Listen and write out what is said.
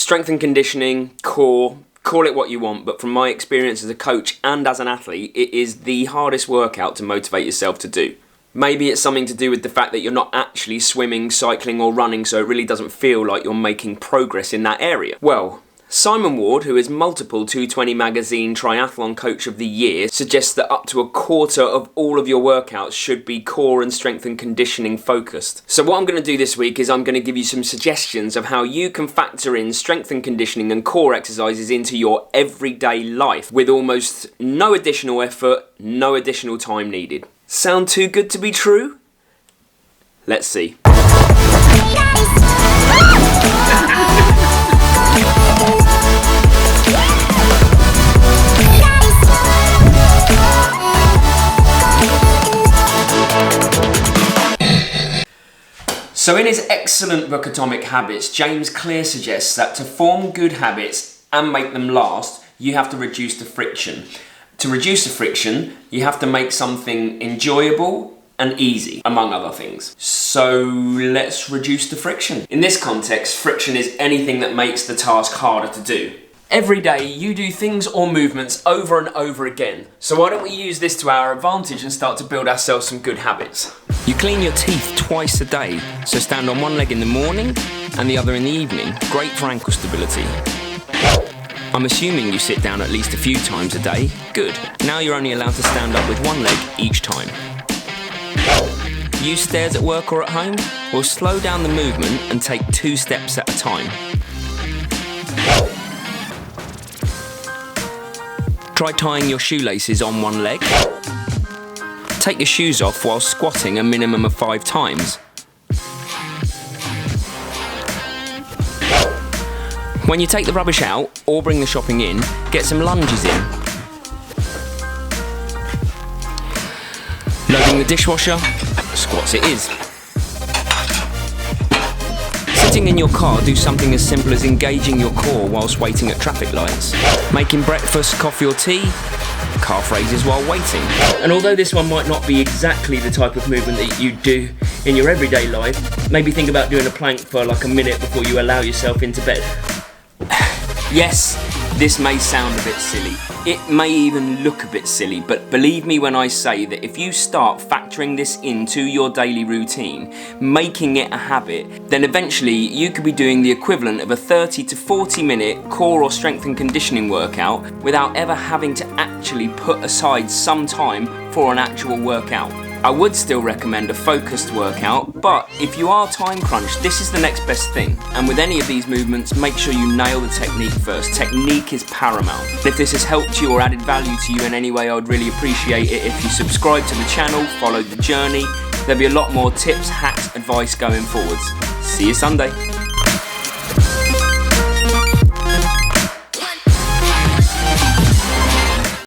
Strength and conditioning, core, call it what you want, but from my experience as a coach and as an athlete, it is the hardest workout to motivate yourself to do. Maybe it's something to do with the fact that you're not actually swimming, cycling or running, so it really doesn't feel like you're making progress in that area. Well, Simon Ward, who is multiple 220 magazine triathlon coach of the year, suggests that up to a quarter of all of your workouts should be core and strength and conditioning focused. So what I'm going to do this week is I'm going to give you some suggestions of how you can factor in strength and conditioning and core exercises into your everyday life with almost no additional effort, no additional time needed. Sound too good to be true? Let's see. So in his excellent book Atomic Habits, James Clear suggests that to form good habits and make them last, you have to reduce the friction. To reduce the friction, you have to make something enjoyable and easy, among other things. So let's reduce the friction. In this context, friction is anything that makes the task harder to do. Every day you do things or movements over and over again. So why don't we use this to our advantage and start to build ourselves some good habits? You clean your teeth twice a day, so stand on one leg in the morning and the other in the evening. Great for ankle stability. I'm assuming you sit down at least a few times a day. Good. Now you're only allowed to stand up with one leg each time. Use stairs at work or at home? Well, slow down the movement and take 2 steps at a time. Try tying your shoelaces on one leg. Take your shoes off while squatting a minimum of 5 times. When you take the rubbish out or bring the shopping in, get some lunges in. Loading the dishwasher, squats it is. Sitting in your car, do something as simple as engaging your core whilst waiting at traffic lights. Making breakfast, coffee or tea, car phrases while waiting. And although this one might not be exactly the type of movement that you do in your everyday life, maybe think about doing a plank for like a minute before you allow yourself into bed. Yes, this may sound a bit silly. It may even look a bit silly, but believe me when I say that if you start factoring this into your daily routine, making it a habit, then eventually you could be doing the equivalent of a 30 to 40 minute core or strength and conditioning workout without ever having to actually put aside some time for an actual workout. I would still recommend a focused workout, but if you are time crunched, this is the next best thing. And with any of these movements, make sure you nail the technique first. Technique is paramount. If this has helped you or added value to you in any way, I would really appreciate it if you subscribe to the channel, follow the journey. There'll be a lot more tips, hacks, advice going forwards. See you Sunday.